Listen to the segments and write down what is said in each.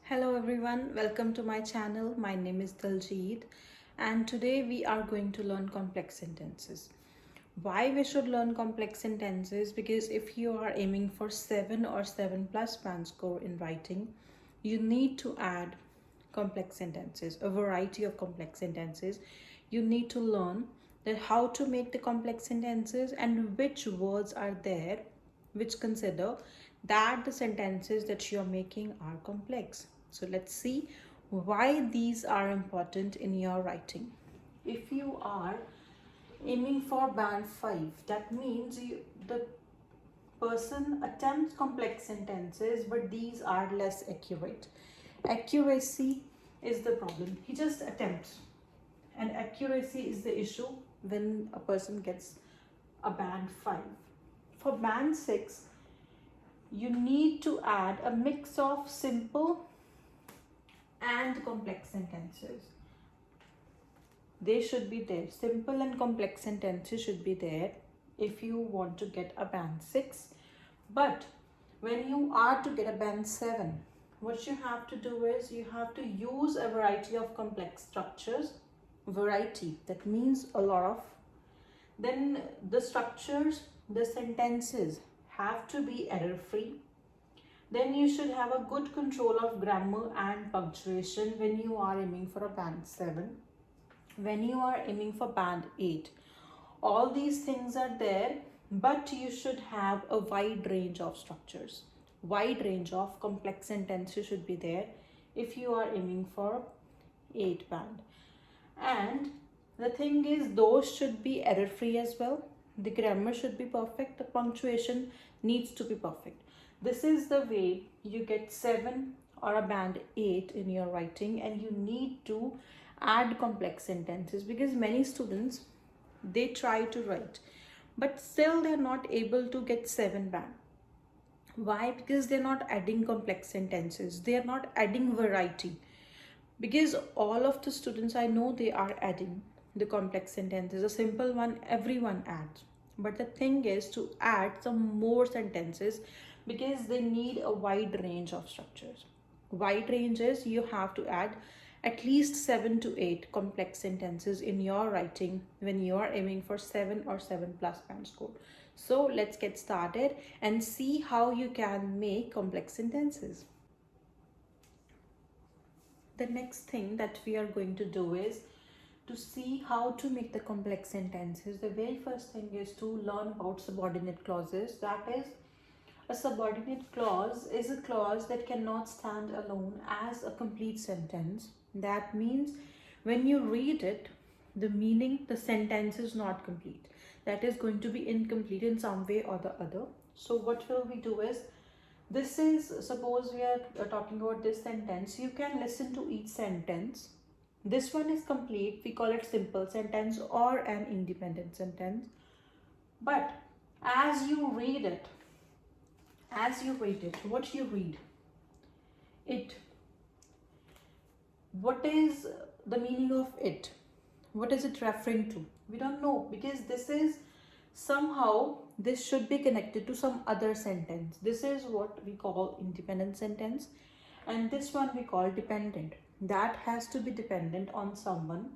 Hello everyone, welcome to my channel. My name is Daljit and today we are going to learn complex sentences. Why we should learn complex sentences? Because if you are aiming for 7 or 7 plus band score in writing, you need to add complex sentences, a variety of complex sentences. You need to learn that how to make the complex sentences and which words are there which consider that the sentences that you're making are complex. So let's see why these are important in your writing. If you are aiming for band 5, that means the person attempts complex sentences, but these are less accurate. Accuracy is the problem. He just attempts, and accuracy is the issue when a person gets a band 5. For band 6, you need to add a mix of simple and complex sentences. They should be there. Simple and complex sentences should be there if you want to get a band 6. But when you are to get a band 7, what you have to do is you have to use a variety of complex structures. Variety, that means a lot of. Then the structures, the sentences have to be error free. Then you should have a good control of grammar and punctuation when you are aiming for a band 7. When you are aiming for band 8, all these things are there, but you should have a wide range of structures. Wide range of complex sentences should be there if you are aiming for 8 band. And the thing is, those should be error free as well. The grammar should be perfect. The punctuation needs to be perfect. This is the way you get 7 or a band 8 in your writing, and you need to add complex sentences because many students, they try to write but still they're not able to get 7 band. Why? Because they're not adding complex sentences, they are not adding variety. Because all of the students I know, they are adding the complex sentences. A simple one everyone adds, but the thing is to add some more sentences because they need a wide range of structures. Wide ranges, you have to add at least 7 to 8 complex sentences in your writing when you are aiming for 7 or 7 plus band score. So let's get started and see how you can make complex sentences. The next thing that we are going to do is to see how to make the complex sentences. The very first thing is to learn about subordinate clauses. That is, a subordinate clause is a clause that cannot stand alone as a complete sentence. That means when you read it, the meaning, the sentence is not complete. That is going to be incomplete in some way or the other. So what will we do is, this is, suppose we are talking about this sentence, you can listen to each sentence. This one is complete, we call it simple sentence or an independent sentence. But as you read it, what you read, it, what is the meaning of it? What is it referring to? We don't know, because this is somehow, this should be connected to some other sentence. This is what we call independent sentence, and this one we call dependent. That has to be dependent on someone,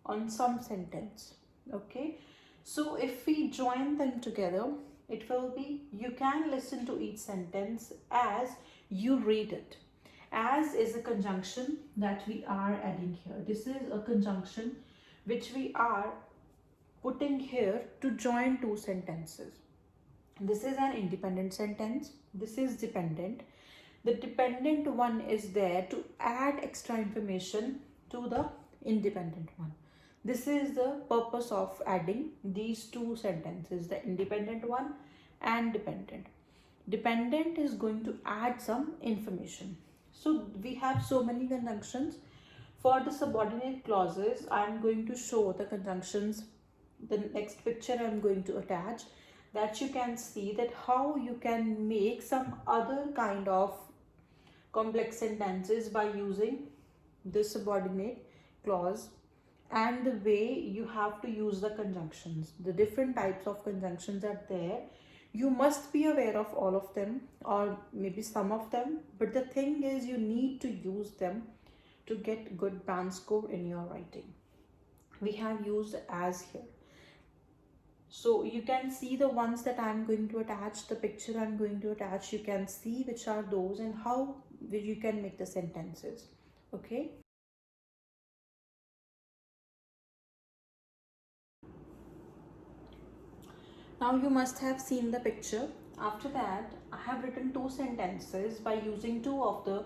on some sentence. Okay, so if we join them together, it will be, you can listen to each sentence as you read it. As is a conjunction that we are adding here. This is a conjunction which we are putting here to join two sentences. This is an independent sentence, this is dependent. The dependent one is there to add extra information to the independent one. This is the purpose of adding these two sentences, the independent one and dependent. Dependent is going to add some information. So we have so many conjunctions. For the subordinate clauses, I am going to show the conjunctions. The next picture I am going to attach, that you can see that how you can make some other kind of complex sentences by using the subordinate clause, and the way you have to use the conjunctions. The different types of conjunctions are there You must be aware of all of them or maybe some of them, but the thing is you need to use them to get good band score in your writing. We have used as here. So you can see the ones that I'm going to attach, the picture I'm going to attach, you can see which are those and how you can make the sentences. Okay. Now you must have seen the picture. After that, I have written two sentences by using two of the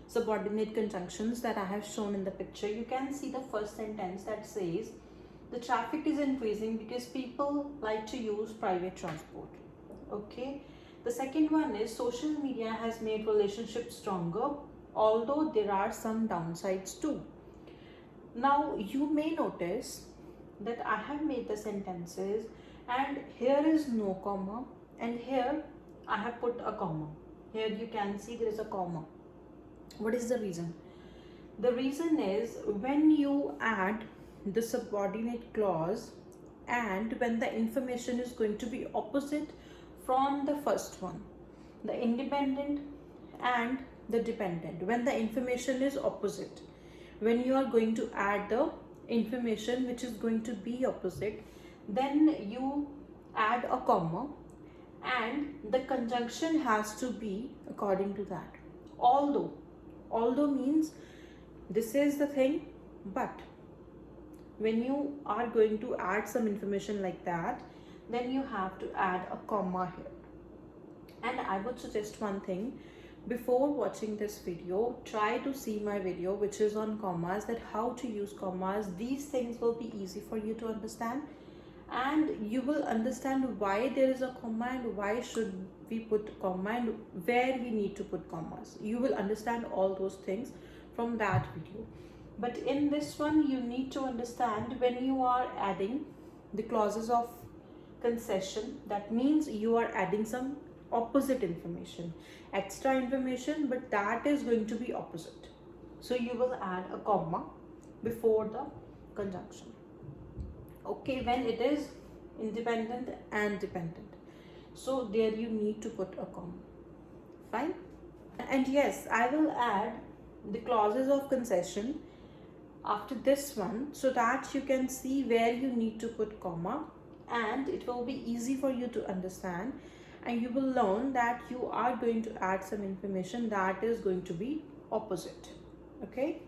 subordinate conjunctions that I have shown in the picture. You can see the first sentence that says, the traffic is increasing because people like to use private transport. Okay. The second one is, social media has made relationships stronger, although there are some downsides too. Now you may notice that I have made the sentences and here is no comma and here I have put a comma. Here you can see there is a comma. What is the reason? The reason is when you add the subordinate clause and when the information is going to be opposite from the first one, the independent and the dependent, when the information is opposite, when you are going to add the information which is going to be opposite, then you add a comma and the conjunction has to be according to that. Although means this is the thing, but when you are going to add some information like that, then you have to add a comma here. And I would suggest one thing, before watching this video, try to see my video which is on commas, that how to use commas. These things will be easy for you to understand and you will understand why there is a comma and why should we put comma and where we need to put commas. You will understand all those things from that video. But in this one, you need to understand when you are adding the clauses of concession, that means you are adding some opposite information, extra information, but that is going to be opposite. So you will add a comma before the conjunction. Okay, when it is independent and dependent, so there you need to put a comma. Fine. And yes, I will add the clauses of concession after this one so that you can see where you need to put comma and it will be easy for you to understand and you will learn that you are going to add some information that is going to be opposite. Okay.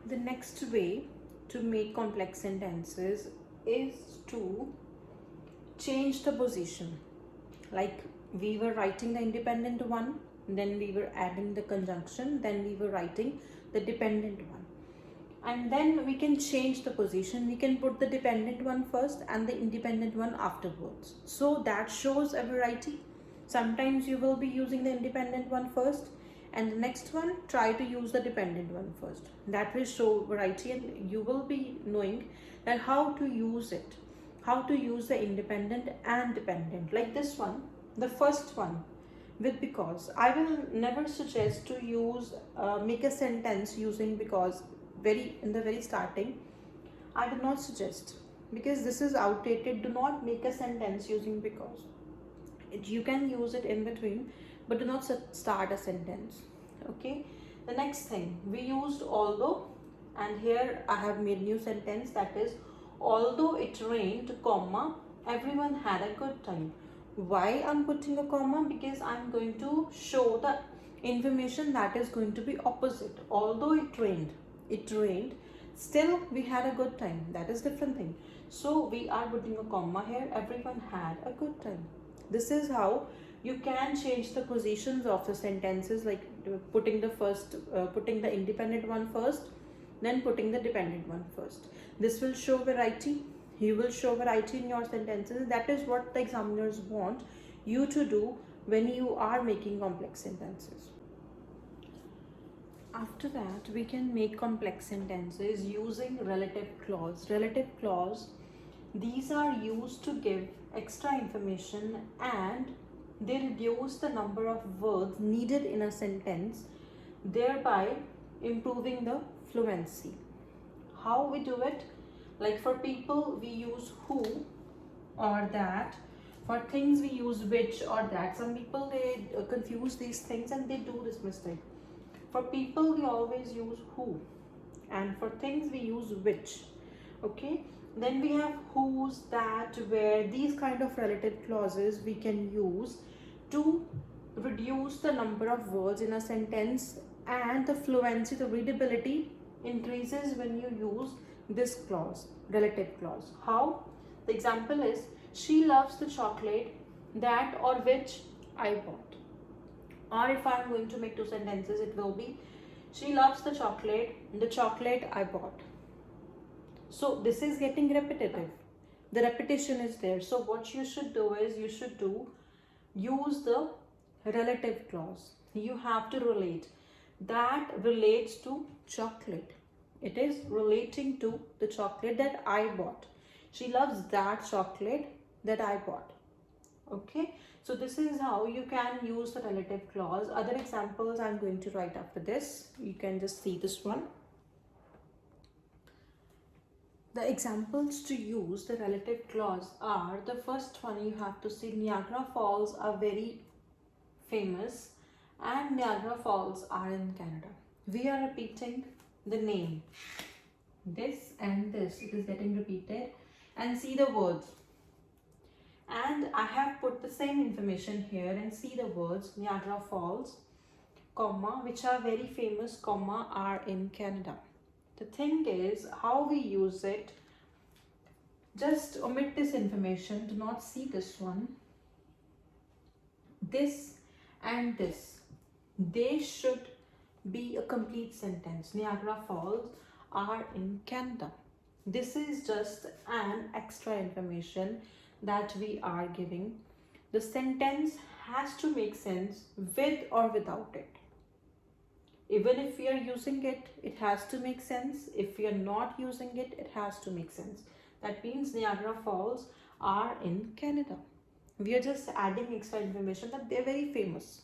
The next way to make complex sentences is to change the position. Like we were writing the independent one, then we were adding the conjunction, then we were writing the dependent one. And then we can change the position. We can put the dependent one first and the independent one afterwards. So that shows a variety. Sometimes you will be using the independent one first and the next one try to use the dependent one first. That will show variety and you will be knowing that how to use it, how to use the independent and dependent. Like this one, the first one with because. I will never suggest to use make a sentence using because in the very starting. I will not suggest because this is outdated. Do not make a sentence using because. You can use it in between, but do not start a sentence. Okay. The next thing, we used although, and here I have made new sentence, that is, although it rained, comma, everyone had a good time. Why I'm putting a comma? Because I'm going to show the information that is going to be opposite. Although it rained, still we had a good time. That is different thing. So we are putting a comma here. Everyone had a good time. This is how you can change the positions of the sentences, like putting the independent one first, then putting the dependent one first. This will show variety. You will show variety in your sentences. That is what the examiners want you to do when you are making complex sentences. After that, we can make complex sentences using relative clause. Relative clause, these are used to give extra information and they reduce the number of words needed in a sentence, thereby improving the fluency. How we do it? Like for people, we use who or that. For things, we use which or that. Some people, they confuse these things and they do this mistake. For people, we always use who, and for things, we use which. Okay, then we have whose, that, where. These kind of relative clauses we can use to reduce the number of words in a sentence, and the fluency, the readability increases when you use this clause, relative clause. How? The example is, she loves the chocolate that or which I bought. Or if I'm going to make two sentences, it will be, she loves the chocolate I bought. So this is getting repetitive. The repetition is there. So what you should do is, you should use the relative clause. You have to relate. That relates to chocolate. It is relating to the chocolate that I bought. She loves that chocolate that I bought. Okay, so this is how you can use the relative clause. Other examples I'm going to write after this. You can just see this one. The examples to use the relative clause are, the first one you have to see, Niagara Falls are very famous and Niagara Falls are in Canada. We are repeating the name. This and this, it is getting repeated, and see the words. And I have put the same information here, and see the words Niagara Falls, comma, which are very famous, comma, are in Canada. The thing is, how we use it, just omit this information, do not see this one. This and this, they should be a complete sentence. Niagara Falls are in Canada. This is just an extra information that we are giving. The sentence has to make sense with or without it. Even if we are using it, it has to make sense. If we are not using it, it has to make sense. That means Niagara Falls are in Canada. We are just adding extra information that they're very famous.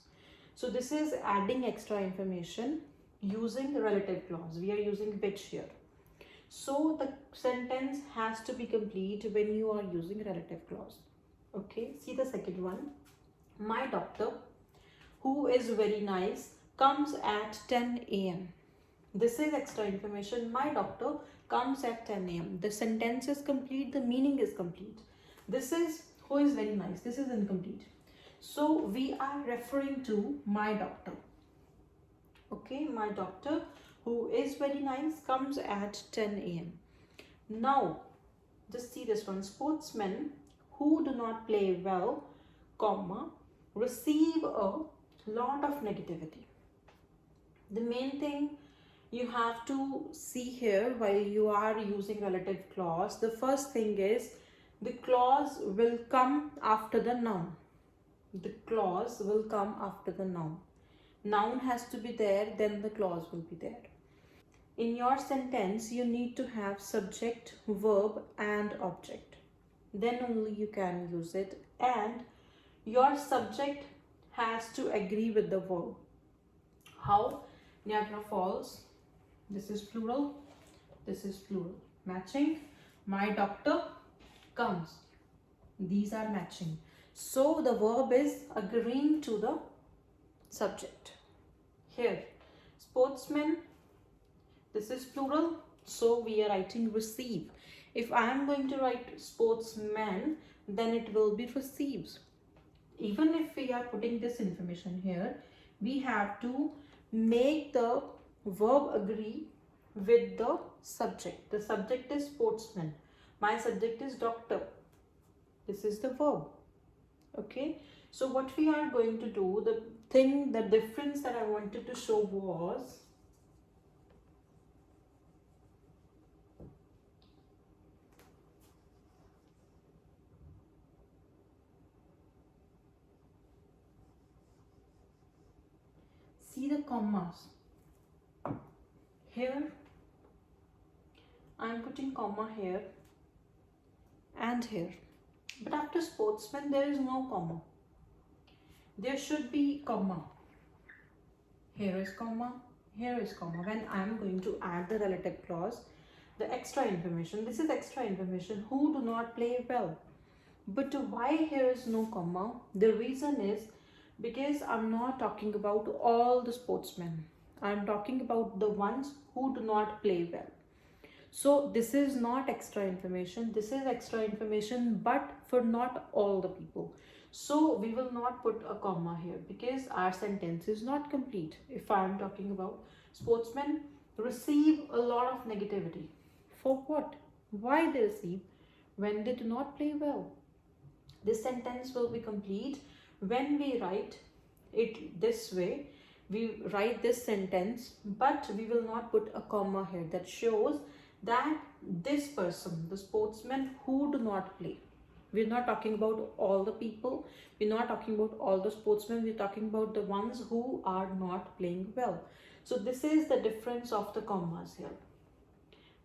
So this is adding extra information using the relative clause. We are using which here. So the sentence has to be complete when you are using relative clause. Okay, see the second one. My doctor, who is very nice, comes at 10 a.m. This is extra information. My doctor comes at 10 a.m. The sentence is complete, the meaning is complete. This is who is very nice. This is incomplete. So we are referring to my doctor. Okay, my doctor, who is very nice, comes at 10 a.m. Now, just see this one. Sportsmen who do not play well, comma, receive a lot of negativity. The main thing you have to see here while you are using relative clause, the first thing is, the clause will come after the noun. The clause will come after the noun. Noun has to be there, then the clause will be there. In your sentence, you need to have subject, verb and object. Then only you can use it, and your subject has to agree with the verb. How? Niagara Falls, this is plural, this is plural. Matching. My doctor comes. These are matching. So the verb is agreeing to the subject. Here, sportsmen, this is plural, so we are writing receive. If I am going to write sportsman, then it will be receives. Even if we are putting this information here, we have to make the verb agree with the subject. The subject is sportsman. My subject is doctor. This is the verb. Okay. So what we are going to do, the difference that I wanted to show was, see the commas. Here, I am putting comma here and here. But after sportsman, there is no comma. There should be comma. Here is comma, here is comma. When I am going to add the relative clause, the extra information. This is extra information. Who do not play well. But why here is no comma? The reason is because I'm not talking about all the sportsmen. I'm talking about the ones who do not play well. So this is not extra information. This is extra information, but for not all the people. So we will not put a comma here because our sentence is not complete. If I'm talking about sportsmen receive a lot of negativity. For what? Why they receive? When they do not play well. This sentence will be complete when we write it this way. We write this sentence, but we will not put a comma here. That shows that this person, the sportsman who do not play. We're not talking about all the people. We're not talking about all the sportsmen. We're talking about the ones who are not playing well. So this is the difference of the commas here.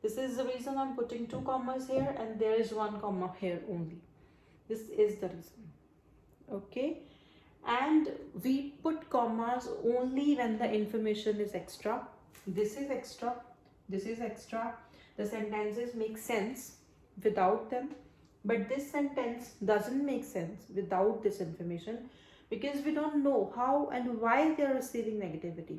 This is the reason I'm putting two commas here and there is one comma here only. This is the reason. Okay. And we put commas only when the information is extra. This is extra. This is extra. The sentences make sense without them. But this sentence doesn't make sense without this information because we don't know how and why they are receiving negativity.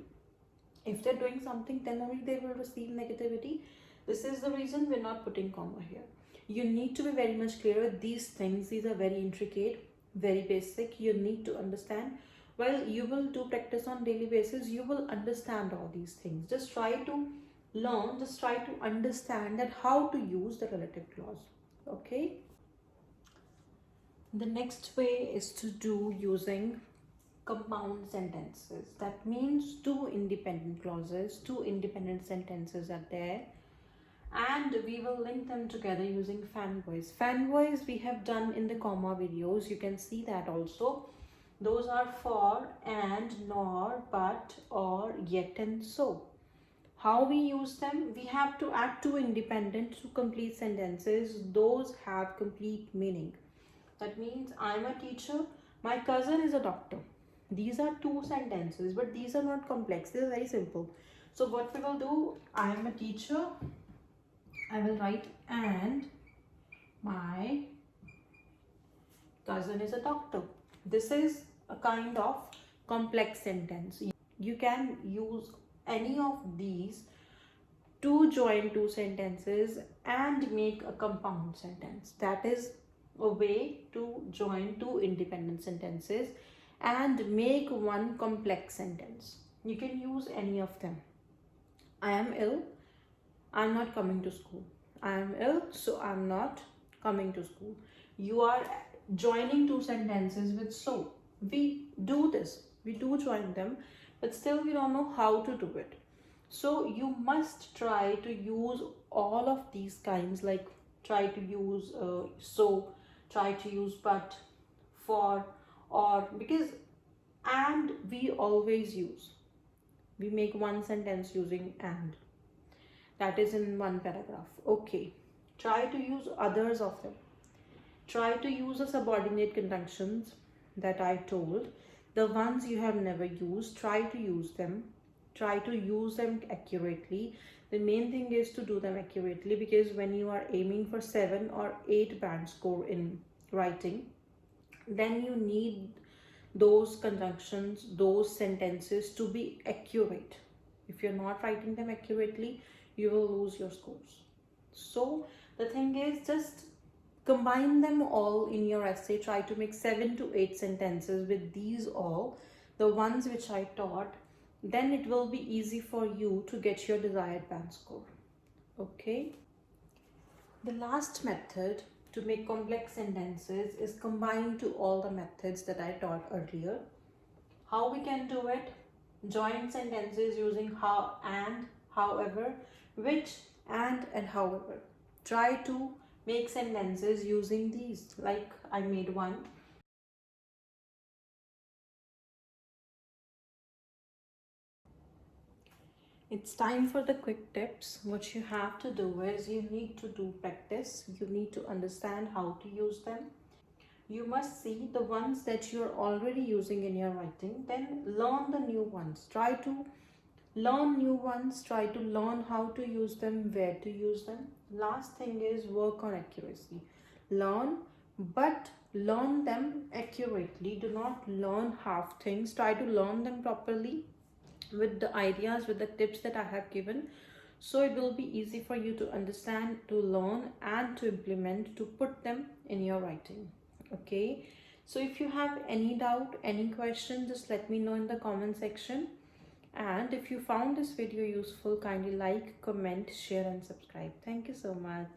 If they're doing something, then only they will receive negativity. This is the reason we're not putting comma here. You need to be very much clear. These things, these are very intricate, very basic. You need to understand. While you will do practice on daily basis, you will understand all these things. Just try to learn, just try to understand that how to use the relative clause. Okay. The next way is to do using compound sentences. That means two independent clauses, two independent sentences are there, and we will link them together using fanboys. Fanboys we have done in the comma videos. You can see that also. Those are for, and, nor, but, or, yet, and so. How we use them? We have to add two independent to complete sentences. Those have complete meaning. That means I'm a teacher, my cousin is a doctor. These are two sentences, but these are not complex. They are very simple. So what we will do, I am a teacher, I will write, and my cousin is a doctor. This is a kind of complex sentence. You can use any of these to join two sentences and make a compound sentence. That is a way to join two independent sentences and make one complex sentence. You can use any of them. I am ill, I'm not coming to school. I am ill, so I'm not coming to school. You are joining two sentences with so. We do this, we do join them, but still we don't know how to do it. So you must try to use all of these kinds, like try to use so, try to use but, for, or, because and we always use. We make one sentence using and. That is in one paragraph. Okay. Try to use others of them. Try to use the subordinate conjunctions that I told. The ones you have never used, try to use them. Try to use them accurately. The main thing is to do them accurately, because when you are aiming for 7 or 8 band score in writing, then you need those conjunctions, those sentences to be accurate. If you're not writing them accurately, you will lose your scores. So the thing is, just combine them all in your essay. Try to make 7 to 8 sentences with these all, the ones which I taught. Then it will be easy for you to get your desired band score. Okay. The last method to make complex sentences is combined to all the methods that I taught earlier. How we can do it? Join sentences using how and, however, which, and however. Try to make sentences using these, like I made one. It's time for the quick tips. What you have to do is you need to do practice. You need to understand how to use them. You must see the ones that you're already using in your writing, then learn the new ones. Try to Learn new ones, try to learn how to use them, where to use them. Last thing is work on accuracy. Learn, but learn them accurately. Do not learn half things. Try to learn them properly with the ideas, with the tips that I have given, so it will be easy for you to understand, to learn, and to implement, to put them in your writing. Okay, so if you have any doubt, any question, just let me know in the comment section. And if you found this video useful, kindly like, comment, share, and subscribe. Thank you so much.